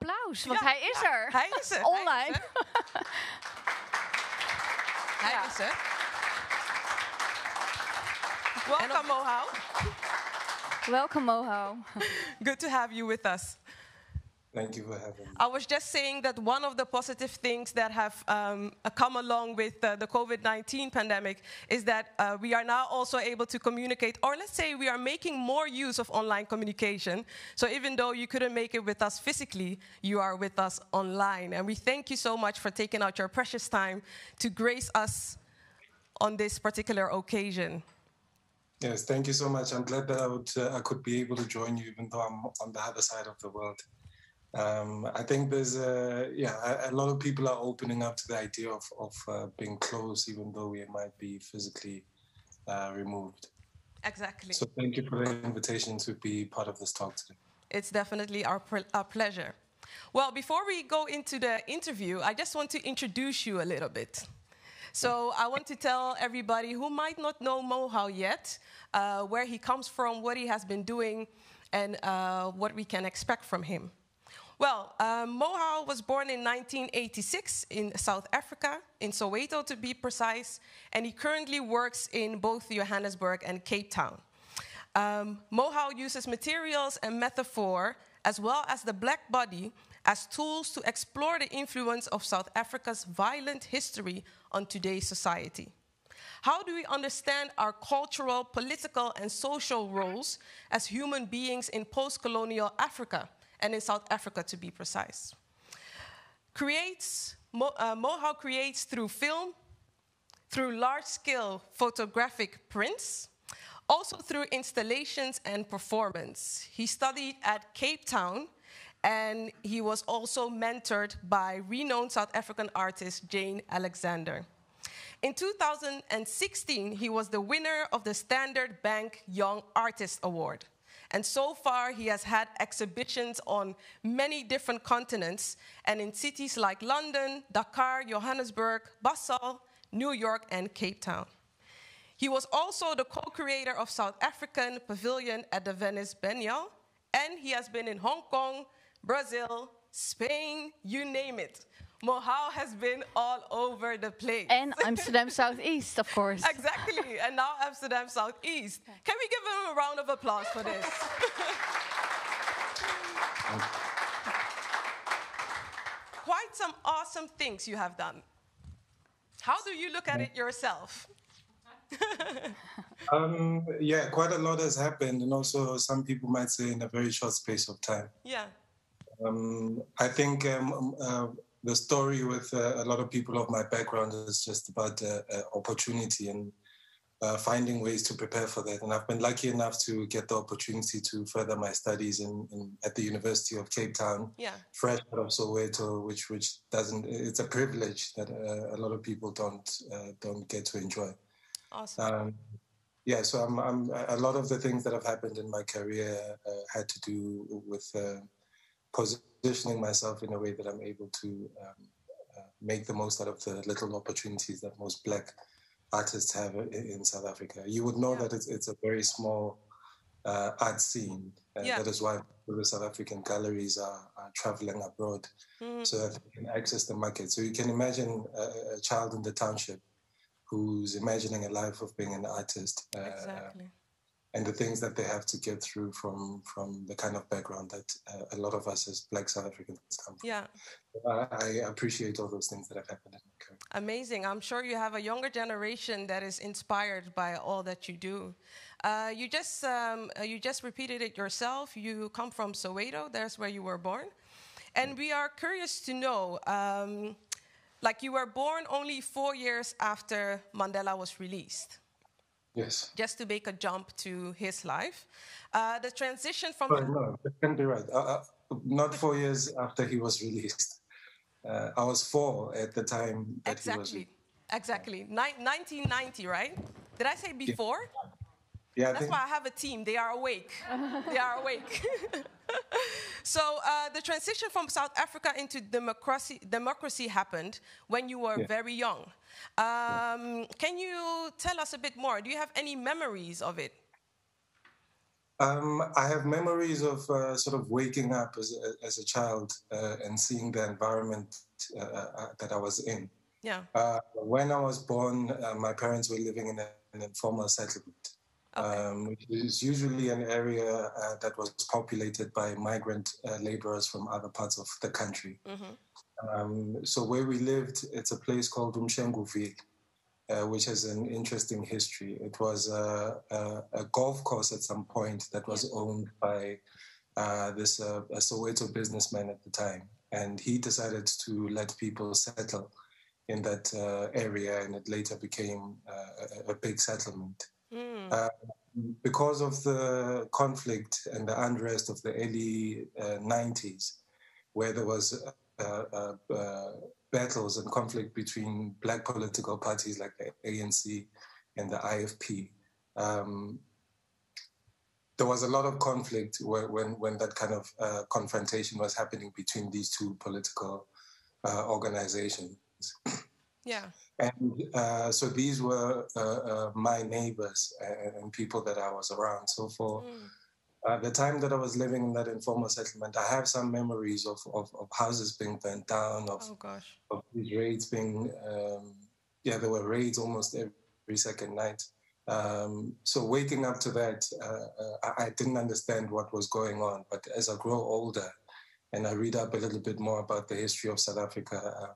applaus, want hij is er. Hij is er. Online. Hij is er. Welcome, Mohau. Welcome, Mohau. Good to have you with us. Thank you for having me. I was just saying that one of the positive things that have come along with the COVID-19 pandemic is that we are now also able to communicate, or let's say we are making more use of online communication. So even though you couldn't make it with us physically, you are with us online. And we thank you so much for taking out your precious time to grace us on this particular occasion. Yes, thank you so much. I'm glad that I could be able to join you, even though I'm on the other side of the world. I think there's a lot of people are opening up to the idea of being close, even though we might be physically removed. Exactly. So thank you for the invitation to be part of this talk today. It's definitely our pleasure. Well, before we go into the interview, I just want to introduce you a little bit. So I want to tell everybody who might not know Mohau yet, where he comes from, what he has been doing, and what we can expect from him. Well, Mohau was born in 1986 in South Africa, in Soweto to be precise, and he currently works in both Johannesburg and Cape Town. Mohau uses materials and metaphor, as well as the black body, as tools to explore the influence of South Africa's violent history on today's society. How do we understand our cultural, political, and social roles as human beings in post-colonial Africa, and in South Africa to be precise? Mohau creates through film, through large-scale photographic prints, also through installations and performance. He studied at Cape Town, and he was also mentored by renowned South African artist Jane Alexander. In 2016, he was the winner of the Standard Bank Young Artist Award. And so far, he has had exhibitions on many different continents and in cities like London, Dakar, Johannesburg, Basel, New York, and Cape Town. He was also the co-creator of South African Pavilion at the Venice Biennale, and he has been in Hong Kong, Brazil, Spain, you name it. Mohau has been all over the place. And Amsterdam Southeast, of course. Exactly, and now Amsterdam Southeast. Can we give him a round of applause for this? Quite some awesome things you have done. How do you look at it yourself? Yeah, quite a lot has happened, and also some people might say in a very short space of time. Yeah. I think the story with a lot of people of my background is just about opportunity and finding ways to prepare for that. And I've been lucky enough to get the opportunity to further my studies at the University of Cape Town, fresh out of Soweto, which doesn't. It's a privilege that a lot of people don't get to enjoy. Awesome. Yeah, so I'm a lot of the things that have happened in my career had to do with positioning myself in a way that I'm able to make the most out of the little opportunities that most Black artists have in South Africa. You would know that it's a very small art scene. That is why the South African galleries are traveling abroad so that they can access the market. So you can imagine a child in the township who's imagining a life of being an artist. Exactly. And the things that they have to get through from the kind of background that a lot of us as Black South Africans come from. Yeah. I appreciate all those things that have happened in my career. Amazing. I'm sure you have a younger generation that is inspired by all that you do. You just repeated it yourself. You come from Soweto. That's where you were born. And we are curious to know, like you were born only 4 years after Mandela was released. Yes. Just to make a jump to his life. The transition from... No, that can't be right. Not 4 years after he was released. I was 4 at the time that he was released. Exactly. 1990, right? Did I say before? Yeah. That's why I have a team. They are awake. They are awake. So the transition from South Africa into democracy happened when you were very young. Can you tell us a bit more? Do you have any memories of it? I have memories of sort of waking up as a child and seeing the environment that I was in. Yeah. When I was born, my parents were living in an informal settlement, which is usually an area that was populated by migrant laborers from other parts of the country. So where we lived, it's a place called Umshenguville, which has an interesting history. It was a golf course at some point that was owned by a Soweto businessman at the time. And he decided to let people settle in that area, and it later became a big settlement. Because of the conflict and the unrest of the early 90s, where there was battles and conflict between black political parties like the ANC and the IFP. There was a lot of conflict when that kind of confrontation was happening between these two political organizations. Yeah. And so these were my neighbors and people that I was around. So for the time that I was living in that informal settlement, I have some memories of houses being burnt down, of these raids being, there were raids almost every second night. So waking up to that, I didn't understand what was going on. But as I grow older and I read up a little bit more about the history of South Africa,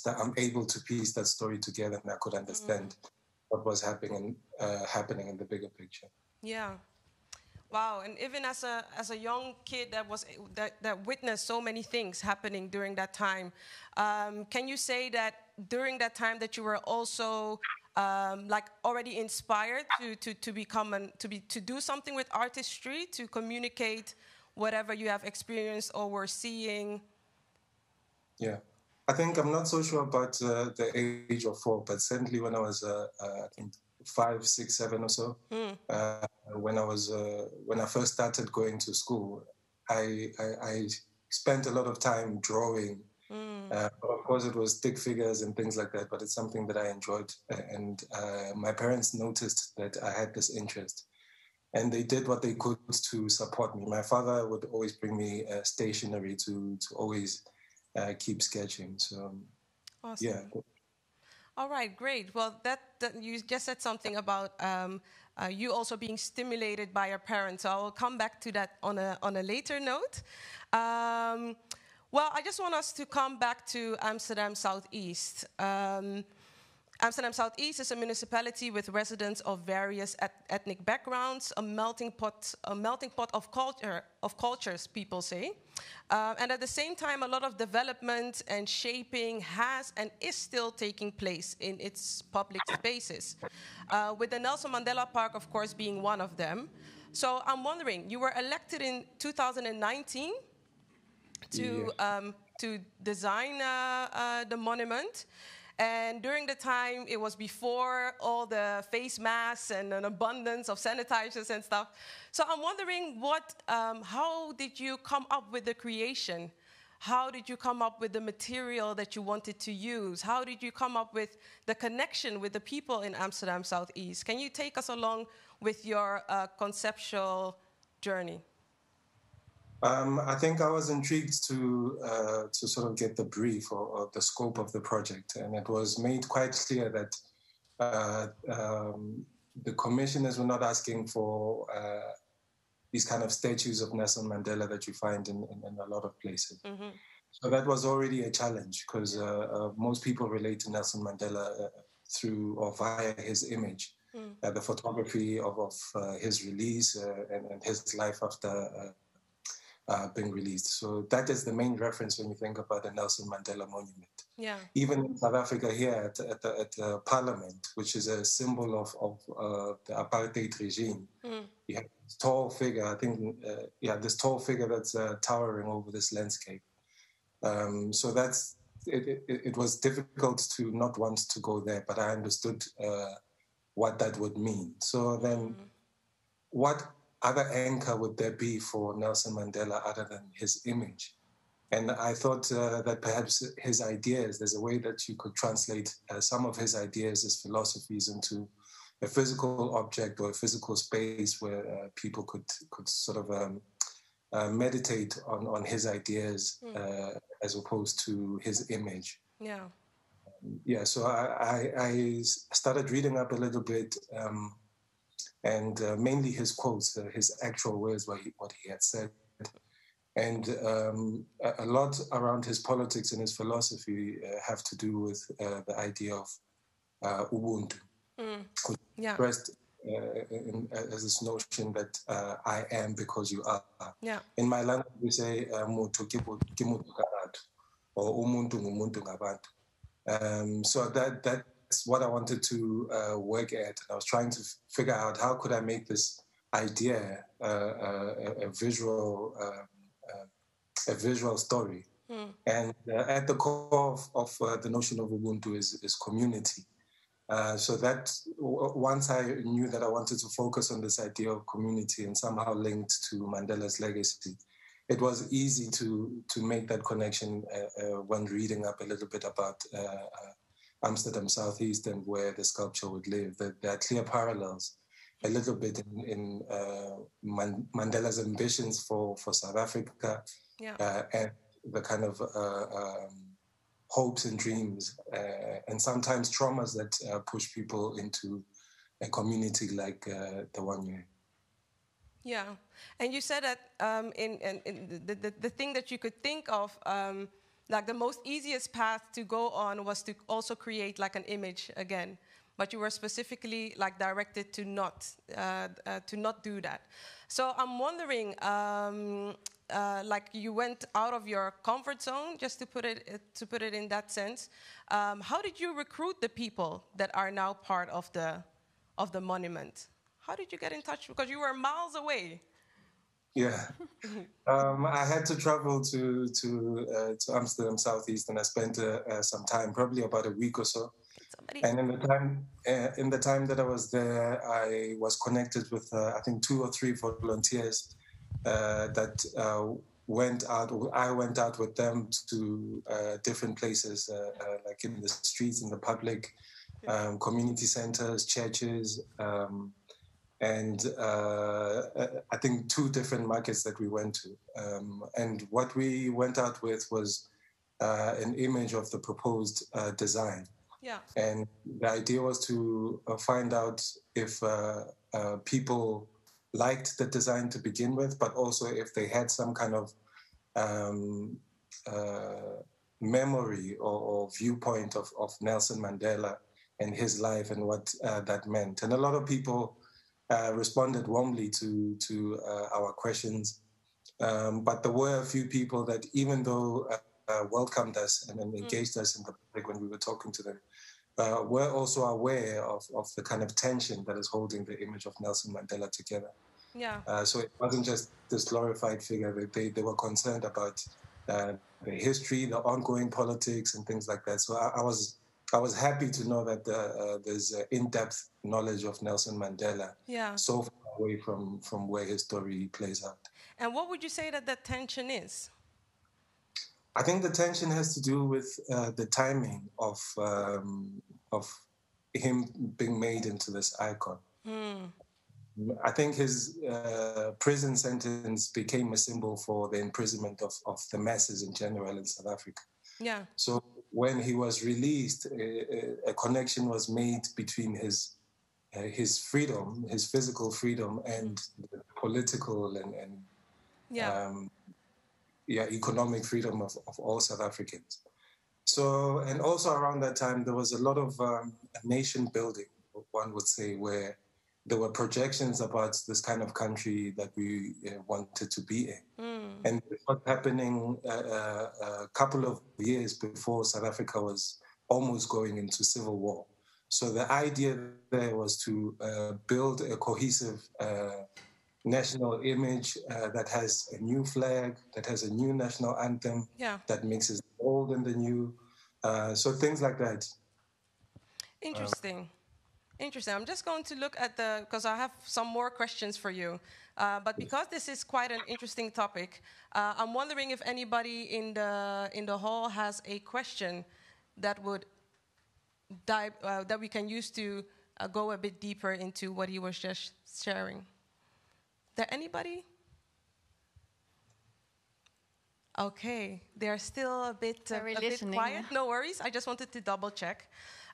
I'm able to piece that story together, and I could understand what was happening in the bigger picture. Yeah. Wow, and even as a young kid that witnessed so many things happening during that time, can you say that during that time that you were also like already inspired to do something with artistry, to communicate whatever you have experienced or were seeing? Yeah, I think I'm not so sure about the age of 4, but certainly when I was I think 5, 6, 7 or so. When I first started going to school, I spent a lot of time drawing. Of course, it was stick figures and things like that, but it's something that I enjoyed. And my parents noticed that I had this interest, and they did what they could to support me. My father would always bring me stationery to always keep sketching. So, awesome. Yeah. All right, great. Well, that you just said something about you also being stimulated by your parents. So I will come back to that on a later note. Well, I just want us to come back to Amsterdam Southeast. Amsterdam Southeast is a municipality with residents of various ethnic backgrounds, a melting pot of cultures, people say. And at the same time, a lot of development and shaping has and is still taking place in its public spaces, with the Nelson Mandela Park, of course, being one of them. So I'm wondering, you were elected in 2019 to design the monument. And during the time, it was before all the face masks and an abundance of sanitizers and stuff. So I'm wondering, how did you come up with the creation? How did you come up with the material that you wanted to use? How did you come up with the connection with the people in Amsterdam Southeast? Can you take us along with your conceptual journey? I think I was intrigued to sort of get the brief or the scope of the project, and it was made quite clear that the commissioners were not asking for these kind of statues of Nelson Mandela that you find in a lot of places. So that was already a challenge, because most people relate to Nelson Mandela through or via his image, the photography of his release and his life after being released. So that is the main reference when you think about the Nelson Mandela Monument. Yeah. Even in South Africa here at the Parliament, which is a symbol of the apartheid regime, you have this tall figure, I think, this tall figure that's towering over this landscape. So that's, it was difficult to not want to go there, but I understood what that would mean. So then what other anchor would there be for Nelson Mandela other than his image? And I thought that perhaps his ideas, there's a way that you could translate some of his ideas, his philosophies into a physical object or a physical space where people could sort of meditate on his ideas as opposed to his image. Yeah. Yeah, so I started reading up a little bit, and mainly his quotes, his actual words, what he had said. And a lot around his politics and his philosophy have to do with the idea of Ubuntu, which is expressed as this notion that I am because you are. Yeah. In my language, we say "Muthu ki muthu ngabantu," or "Umuntu ngumuntu ngabantu." So that's what I wanted to work at. And I was trying to figure out how could I make this idea a visual story. And at the core of the notion of Ubuntu is community. So that once I knew that I wanted to focus on this idea of community and somehow linked to Mandela's legacy, it was easy to make that connection when reading up a little bit about Amsterdam Southeast and where the sculpture would live. There are clear parallels a little bit in Mandela's ambitions for South Africa, and the kind of hopes and dreams and sometimes traumas that push people into a community like the one you're in. Yeah, and you said that in the thing that you could think of, like the most easiest path to go on was to also create like an image again, but you were specifically like directed to not do that. So I'm wondering, like you went out of your comfort zone, just to put it in that sense. How did you recruit the people that are now part of the monument? How did you get in touch? Because you were miles away. Yeah, I had to travel to Amsterdam Southeast, and I spent some time, probably about a week or so. And in the time that I was there, I was connected with I think 2 or 3 volunteers that went out. I went out with them to different places, like in the streets, in the public, community centers, churches. And I think 2 different markets that we went to. And what we went out with was an image of the proposed design. Yeah. And the idea was to find out if people liked the design to begin with, but also if they had some kind of memory or viewpoint of Nelson Mandela and his life and what that meant. And a lot of people responded warmly to our questions. But there were a few people that, even though welcomed us and engaged us in the public when we were talking to them, were also aware of the kind of tension that is holding the image of Nelson Mandela together. Yeah. So it wasn't just this glorified figure. They were concerned about the history, the ongoing politics, and things like that. So I was happy to know that there's in-depth knowledge of Nelson Mandela, so far away from where his story plays out. And what would you say that tension is? I think the tension has to do with the timing of him being made into this icon. I think his prison sentence became a symbol for the imprisonment of the masses in general in South Africa. Yeah. So when he was released, a connection was made between his freedom, his physical freedom, and the political and economic freedom of all South Africans. So, and also around that time, there was a lot of nation building, one would say, where there were projections about this kind of country that we wanted to be in. And it was happening a couple of years before South Africa was almost going into civil war. So the idea there was to build a cohesive national image that has a new flag, that has a new national anthem, that mixes the old and the new. So things like that. Interesting. Interesting. I'm just going to look at because I have some more questions for you. But because this is quite an interesting topic, I'm wondering if anybody in the hall has a question that would that we can use to go a bit deeper into what he was just sharing. There anybody? Okay, they're still a bit quiet. No worries. I just wanted to double check.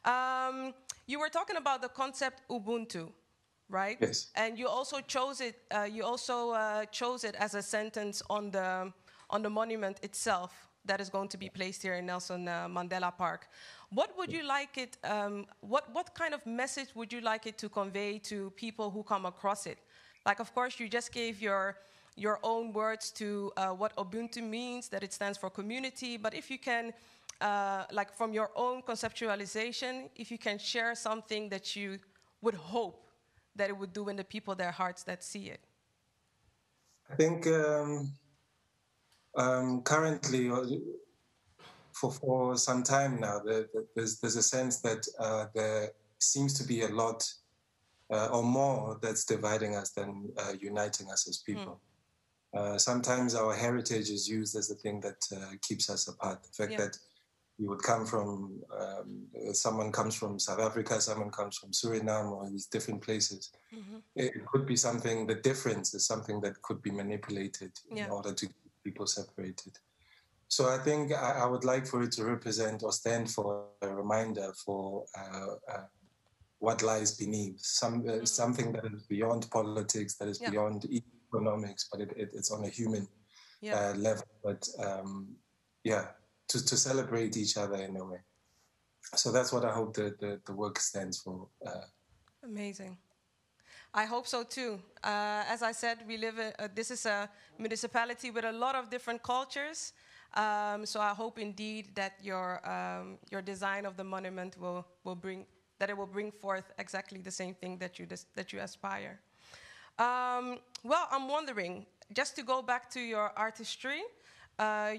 You were talking about the concept Ubuntu, right? Yes. And you also chose it. Chose it as a sentence on the monument itself that is going to be placed here in Nelson Mandela Park. What would you like it? What kind of message would you like it to convey to people who come across it? Like, of course, you just gave your own words to what Ubuntu means, that it stands for community. But if you can, like from your own conceptualization, if you can share something that you would hope that it would do in the people, their hearts that see it. I think currently, for some time now, there's a sense that there seems to be a lot or more that's dividing us than uniting us as people. Sometimes our heritage is used as the thing that keeps us apart. The fact that you would come from, someone comes from South Africa, someone comes from Suriname, or these different places. It could be something, the difference is something that could be manipulated in order to keep people separated. So I think I would like for it to represent or stand for a reminder for what lies beneath, something that is beyond politics, that is beyond economics, but it's on a human level. But to celebrate each other in a way. So that's what I hope the work stands for. Amazing. I hope so too. As I said, we live this is a municipality with a lot of different cultures. So I hope indeed that your design of the monument will bring forth exactly the same thing that you aspire. Well, I'm wondering, just to go back to your artistry,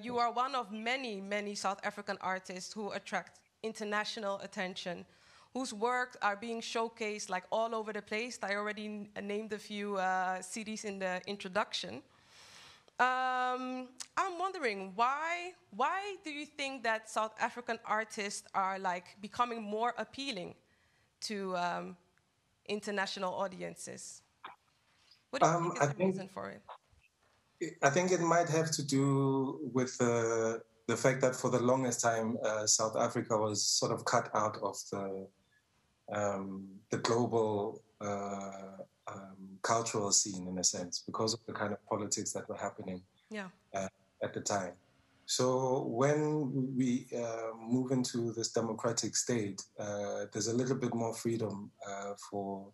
you are one of many South African artists who attract international attention, whose work are being showcased like all over the place. I already named a few cities in the introduction. I'm wondering, why do you think that South African artists are like becoming more appealing to international audiences? What do you think is the reason for it? I think it might have to do with the fact that for the longest time, South Africa was sort of cut out of the global cultural scene, in a sense, because of the kind of politics that were happening at the time. So when we move into this democratic state, there's a little bit more freedom for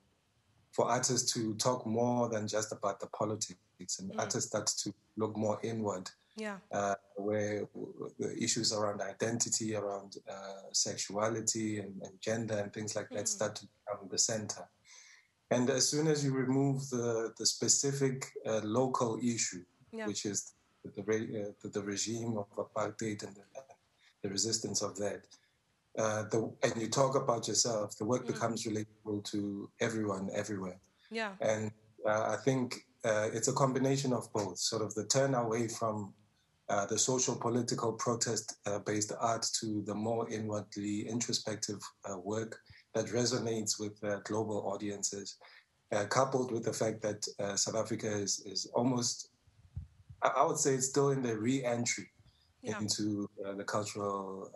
artists to talk more than just about the politics, and artists start to look more inward, where the issues around identity, around sexuality and gender and things like that start to become the center. And as soon as you remove the specific local issue, which is the regime of apartheid and the resistance of that, and you talk about yourself, the work becomes relatable to everyone, everywhere. And I think it's a combination of both, sort of the turn away from the social political protest-based art to the more inwardly introspective work that resonates with global audiences, coupled with the fact that South Africa is almost, I would say it's still in the re-entry into the cultural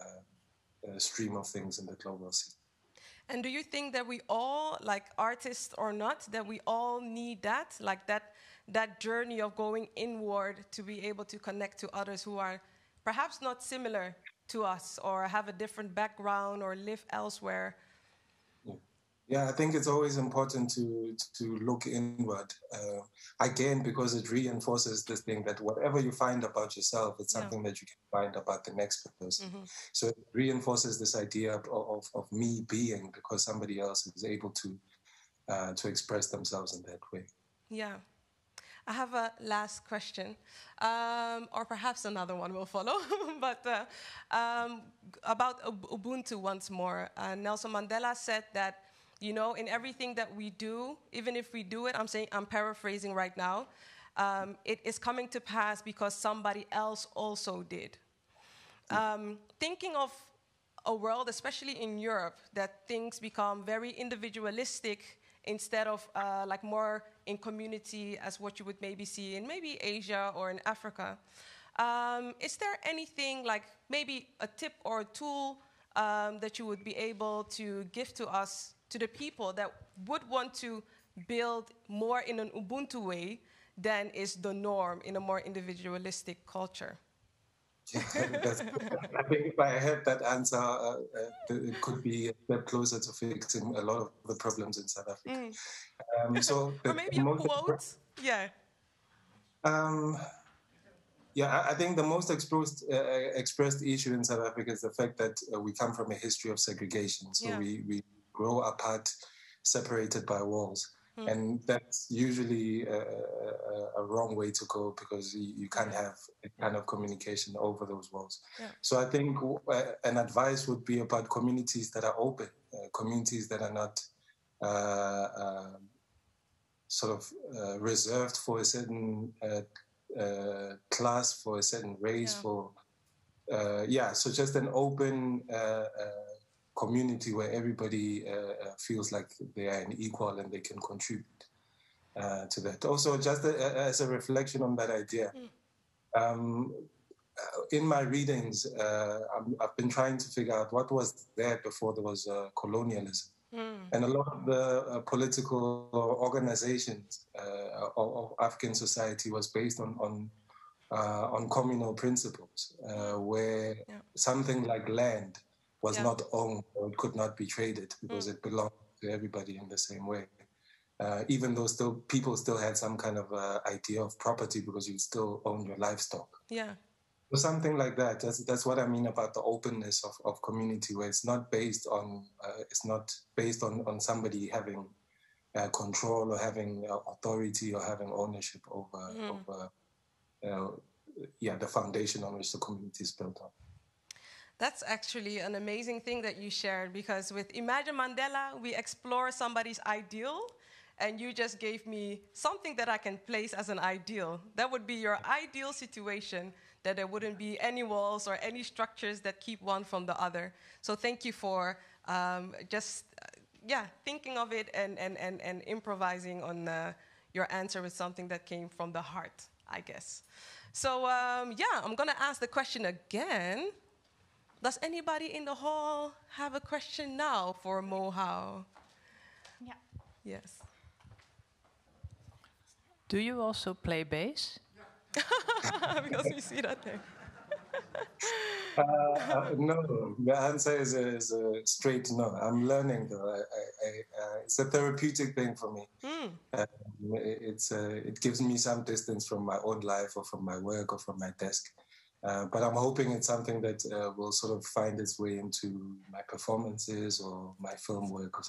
stream of things in the global scene. And do you think that we all, like artists or not, that we all need that, like that journey of going inward to be able to connect to others who are perhaps not similar to us or have a different background or live elsewhere? Yeah, I think it's always important to look inward, again, because it reinforces this thing that whatever you find about yourself, it's something that you can find about the next person. So it reinforces this idea of me being, because somebody else is able to express themselves in that way. Yeah. I have a last question, or perhaps another one will follow, but about Ubuntu once more. Nelson Mandela said that, you know, in everything that we do, even if we do it, I'm paraphrasing right now, it is coming to pass because somebody else also did. Thinking of a world, especially in Europe, that things become very individualistic instead of like more in community as what you would maybe see in maybe Asia or in Africa. Is there anything like maybe a tip or a tool that you would be able to give to us, to the people that would want to build more in an Ubuntu way than is the norm in a more individualistic culture? I think if I had that answer, it could be a step closer to fixing a lot of the problems in South Africa. Or maybe a quote? Yeah. Yeah, I think the most expressed issue in South Africa is the fact that we come from a history of segregation. So we grow apart, separated by walls. And that's usually a wrong way to go, because you can't have a kind of communication over those walls. Yeah. So I think an advice would be about communities that are open, communities that are not reserved for a certain class, for a certain race, so just an open community where everybody feels like they are an equal and they can contribute to that. Also, just as a reflection on that idea, in my readings, I've been trying to figure out what was there before there was colonialism. And a lot of the political organizations of African society was based on communal principles, where something like land was not owned, or it could not be traded because it belonged to everybody in the same way. Even though people still had some kind of idea of property, because you still own your livestock. Yeah. So something like that. That's what I mean about the openness of community, where it's not based on somebody having control or having authority or having ownership over the foundation on which the community is built on. That's actually an amazing thing that you shared, because with Imagine Mandela, we explore somebody's ideal, and you just gave me something that I can place as an ideal. That would be your ideal situation, that there wouldn't be any walls or any structures that keep one from the other. So thank you for thinking of it and improvising on your answer with something that came from the heart, I guess. So I'm gonna ask the question again. Does anybody in the hall have a question now for Mohau? Yeah. Yes. Do you also play bass? Because we see that there. No, the answer is a straight no. I'm learning, though. It's a therapeutic thing for me. It gives me some distance from my own life or from my work or from my desk. But I'm hoping it's something that will sort of find its way into my performances or my film work.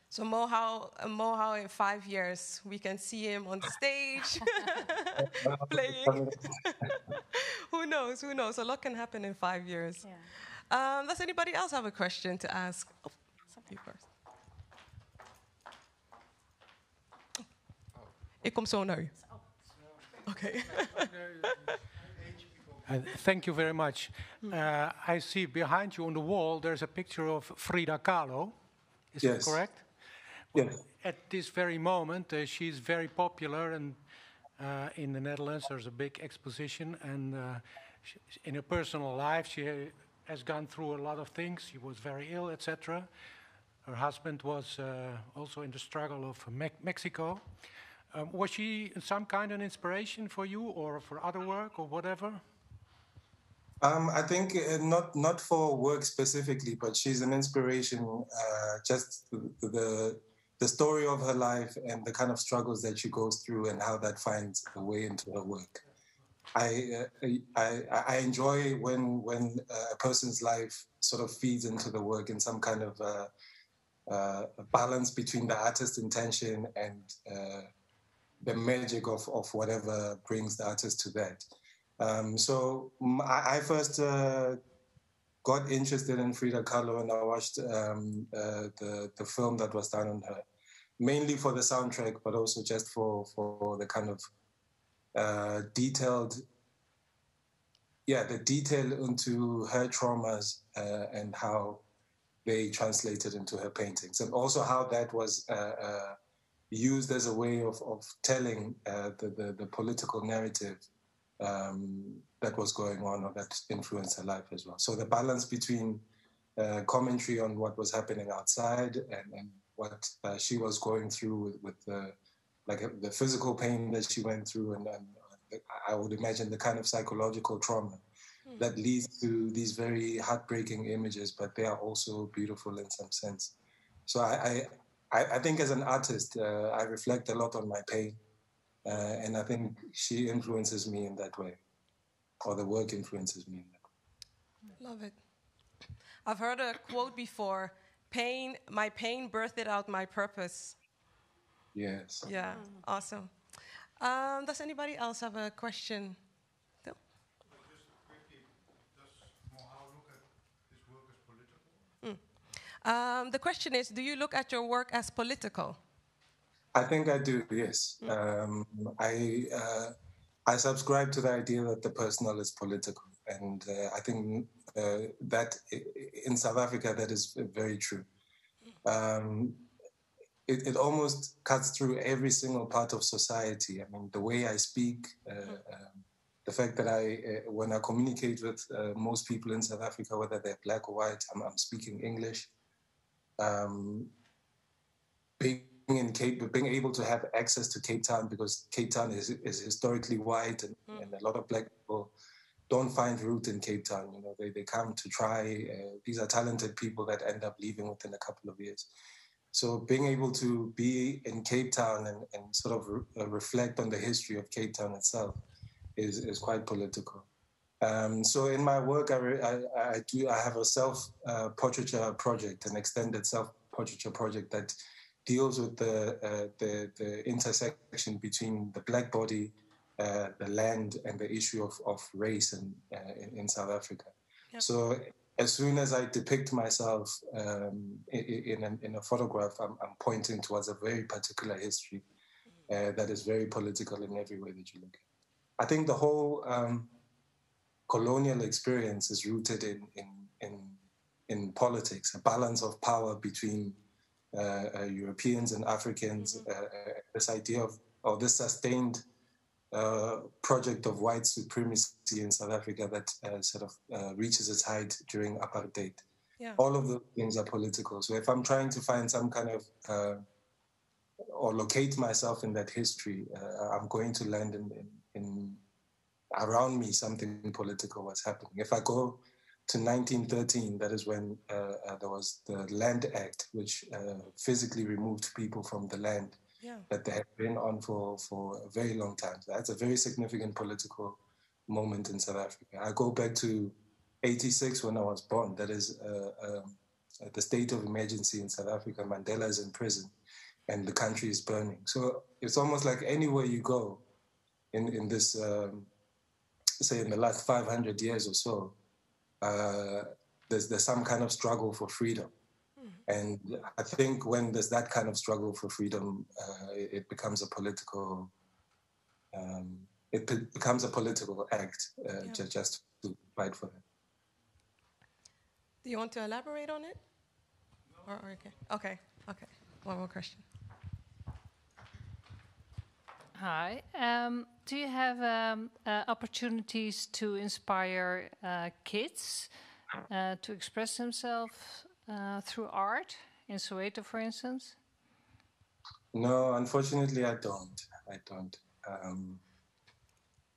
So Mohau in 5 years, we can see him on stage playing. Who knows? A lot can happen in 5 years. Yeah. Does anybody else have a question to ask? Oh, you first. Ik kom zo naar u. Okay. Thank you very much. I see behind you on the wall there's a picture of Frida Kahlo. Is that correct? Yes. At this very moment, she's very popular, and in the Netherlands there's a big exposition. And in her personal life, she has gone through a lot of things. She was very ill, etc. Her husband was also in the struggle of Mexico. Was she some kind of inspiration for you, or for other work, or whatever? I think not for work specifically, but she's an inspiration. Just the story of her life and the kind of struggles that she goes through and how that finds a way into her work. I enjoy when a person's life sort of feeds into the work in some kind of a balance between the artist's intention and the magic of whatever brings the artist to that. So I first got interested in Frida Kahlo, and I watched the film that was done on her, mainly for the soundtrack, but also just for the kind of detailed the detail into her traumas and how they translated into her paintings, and also how that was used as a way of telling the political narrative that was going on, or that influenced her life as well. So the balance between commentary on what was happening outside and what she was going through with the physical pain that she went through, and I would imagine the kind of psychological trauma that leads to these very heartbreaking images, but they are also beautiful in some sense. So I think as an artist, I reflect a lot on my pain, and I think she influences me in that way, or the work influences me in that way. Love it. I've heard a quote before, my pain birthed out my purpose. Yes. Yeah, awesome. Does anybody else have a question? No? Just quickly, does Mohau look at his work as political? The question is, do you look at your work as political? I think I do, yes. I subscribe to the idea that the personal is political. And I think that in South Africa, that is very true. It almost cuts through every single part of society. I mean, the way I speak, the fact that when I communicate with most people in South Africa, whether they're black or white, I'm speaking English. Being able to have access to Cape Town, because Cape Town is historically white, and a lot of black people don't find root in Cape Town. You know, they come to try. These are talented people that end up leaving within a couple of years. So being able to be in Cape Town and sort of reflect on the history of Cape Town itself is quite political. So in my work, I have a self-portraiture project, an extended self-portraiture project that deals with the intersection between the black body, the land, and the issue of race in South Africa. Yep. So as soon as I depict myself in a photograph, I'm pointing towards a very particular history that is very political in every way that you look at. I think the whole colonial experience is rooted in politics, a balance of power between Europeans and Africans, this idea of this sustained project of white supremacy in South Africa that sort of reaches its height during apartheid. Yeah. All of those things are political. So if I'm trying to find some kind of, or locate myself in that history, I'm going to land in around me something political was happening. If I go to 1913, that is when there was the Land Act, which physically removed people from the land that they had been on for a very long time. So that's a very significant political moment in South Africa. I go back to 86 when I was born. That is the state of emergency in South Africa. Mandela is in prison and the country is burning. So it's almost like anywhere you go in this, say in the last 500 years or so, there's some kind of struggle for freedom. And I think when there's that kind of struggle for freedom, it becomes a political, becomes a political act just to fight for that. Do you want to elaborate on it? No. Okay. One more question. Hi. Do you have opportunities to inspire kids to express themselves through art in Soweto, for instance? No, unfortunately, I don't.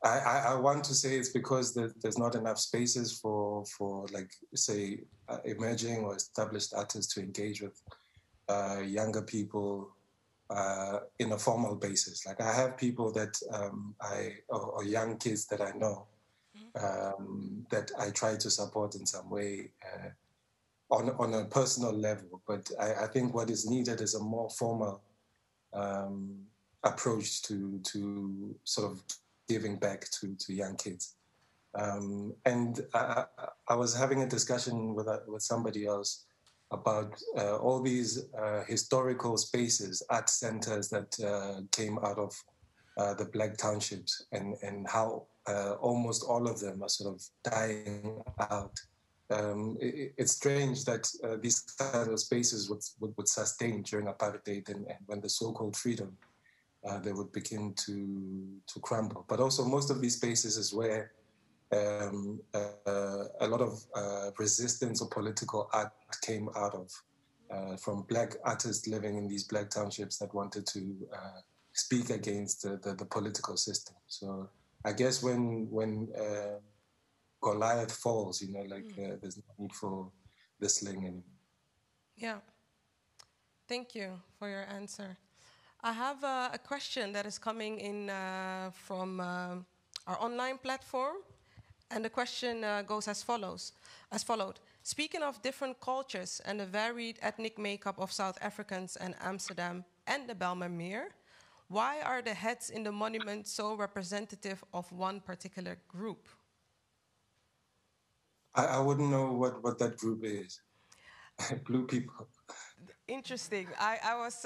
I want to say it's because there's not enough spaces for like, say, emerging or established artists to engage with younger people in a formal basis. Like I have people that or young kids that I know that I try to support in some way on a personal level. But I think what is needed is a more formal approach to sort of giving back to young kids. And I was having a discussion with somebody else about all these historical spaces, art centers that came out of the black townships and how almost all of them are sort of dying out. It's strange that these kind of spaces would sustain during apartheid and when the so-called freedom, they would begin to crumble. But also most of these spaces is where a lot of resistance or political art came out of, from black artists living in these black townships that wanted to speak against the political system. So I guess when Goliath falls, there's no need for the sling anymore. Yeah. Thank you for your answer. I have a question that is coming in from our online platform, and the question goes as followed. Speaking of different cultures and the varied ethnic makeup of South Africans and Amsterdam and the Belmer Meer, why are the heads in the monument so representative of one particular group? I wouldn't know what that group is. Blue people. Interesting. I was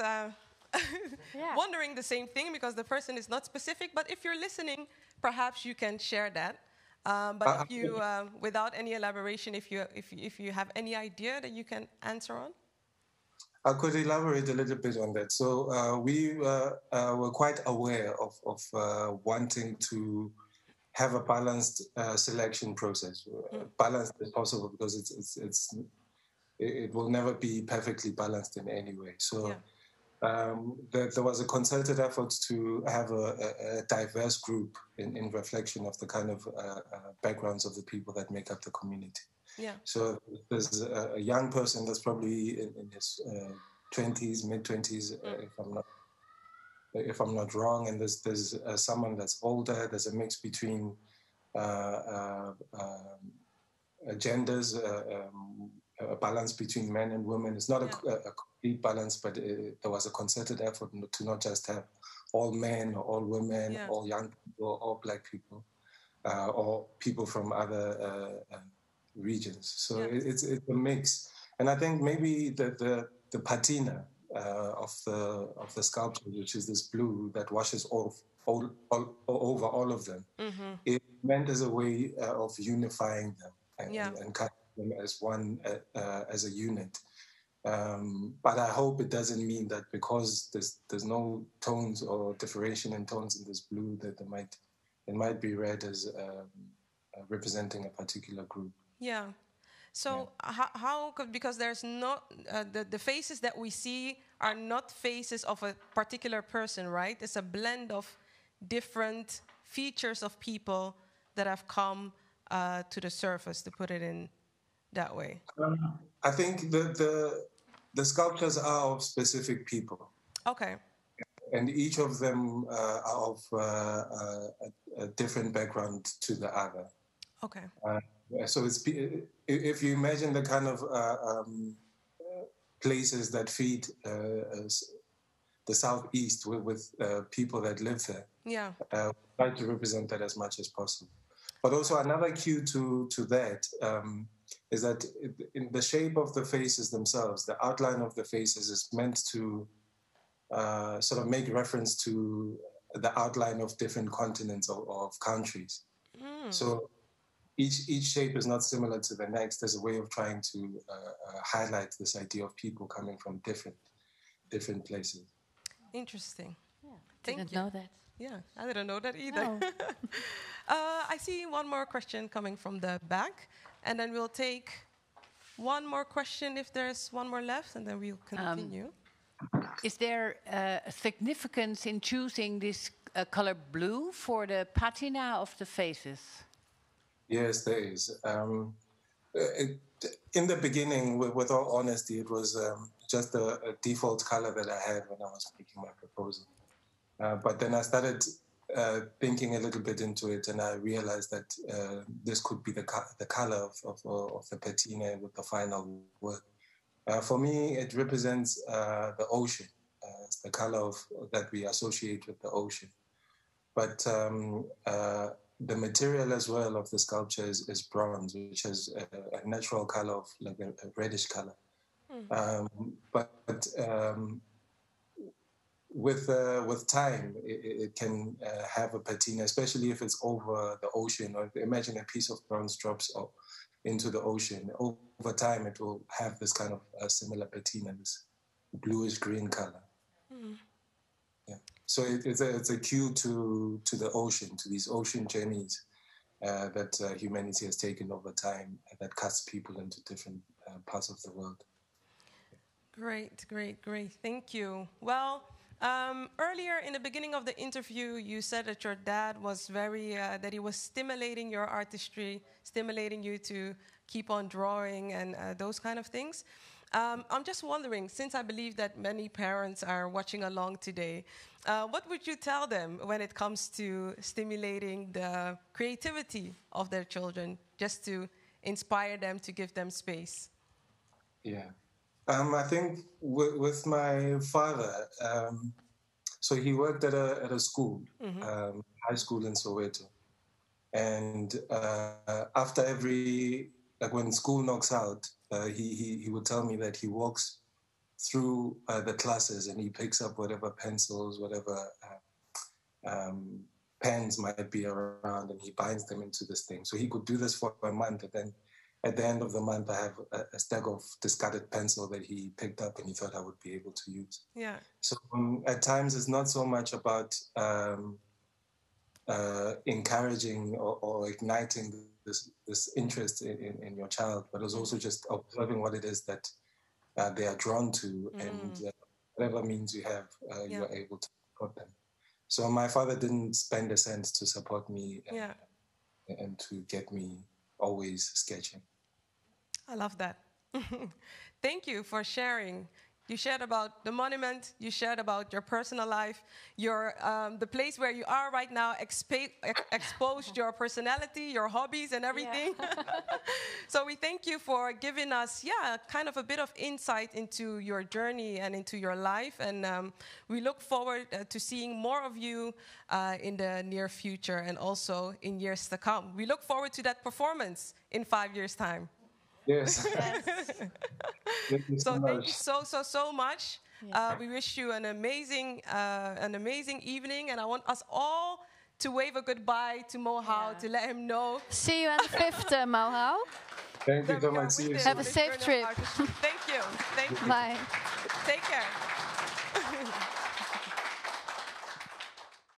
wondering the same thing because the person is not specific, but if you're listening, perhaps you can share that. But if you, without any elaboration, if you have any idea that you can answer on? I could elaborate a little bit on that. So we were quite aware of wanting to have a balanced selection process, balanced as possible, because it will never be perfectly balanced in any way. So there was a concerted effort to have a diverse group in reflection of the kind of backgrounds of the people that make up the community. Yeah. So there's a young person that's probably in his 20s, mid-20s, if I'm not wrong, and there's someone that's older. There's a mix between genders, a balance between men and women. It's not a complete balance, but there was a concerted effort to not just have all men or all women, all young people, all black people, or people from other regions. So it's a mix. And I think maybe the patina of the sculpture, which is this blue that washes all over all of them, it meant as a way of unifying them and cutting them as one, as a unit. But I hope it doesn't mean that because there's no tones or differentiation in tones in this blue that it might be read as representing a particular group. Yeah. So how could, because there's not, the faces that we see are not faces of a particular person, right? It's a blend of different features of people that have come to the surface, to put it in that way. I think the sculptures are of specific people. Okay. And each of them are of a different background to the other. Okay. So if you imagine the kind of places that feed the southeast with people that live there, try to represent that as much as possible. But also another cue to that is that in the shape of the faces themselves, the outline of the faces is meant to sort of make reference to the outline of different continents or of countries. So each shape is not similar to the next. There's a way of trying to highlight this idea of people coming from different places. Interesting. Yeah, didn't know that. Yeah, I didn't know that either. No. I see one more question coming from the back, and then we'll take one more question if there's one more left, and then we'll continue. Is there a significance in choosing this color blue for the patina of the faces? Yes, there is. In the beginning, with all honesty, it was just a default color that I had when I was making my proposal. But then I started thinking a little bit into it, and I realized that this could be the color of the patina with the final work. For me, it represents the ocean. It's the color that we associate with the ocean. But the material as well of the sculpture is bronze, which has a natural color of like a reddish color. But with time, it can have a patina, especially if it's over the ocean. Or imagine a piece of bronze drops into the ocean. Over time, it will have this kind of similar patina, this bluish green color. Yeah. So it's a cue to the ocean, to these ocean journeys that humanity has taken over time, that cuts people into different parts of the world. Great. Thank you. Well, earlier in the beginning of the interview, you said that your dad was that he was stimulating your artistry, stimulating you to keep on drawing and those kind of things. I'm just wondering, since I believe that many parents are watching along today, what would you tell them when it comes to stimulating the creativity of their children, just to inspire them, to give them space? Yeah. I think with my father, so he worked at a school, high school in Soweto. And after when school knocks out, he would tell me that he walks through the classes and he picks up whatever pencils, whatever pens might be around, and he binds them into this thing. So he could do this for a month, and then at the end of the month, I have a stack of discarded pencil that he picked up and he thought I would be able to use. Yeah. So at times, it's not so much about encouraging or igniting this interest in your child, but it's also just observing what it is that they are drawn to, and whatever means you have, you are able to support them. So my father didn't spend a cent to support me and to get me always sketching. I love that. Thank you for sharing. You shared about the monument, you shared about your personal life, the place where you are right now, exposed your personality, your hobbies and everything. Yeah. So we thank you for giving us, kind of a bit of insight into your journey and into your life. And we look forward to seeing more of you in the near future and also in years to come. We look forward to that performance in 5 years' time. Yes. Thank you so thank you so much. Yeah. We wish you an amazing evening, and I want us all to wave a goodbye to Mohau to let him know. See you on the 5th, Mohau. Thank you so much. Have a safe trip. Thank you. Bye. Take care.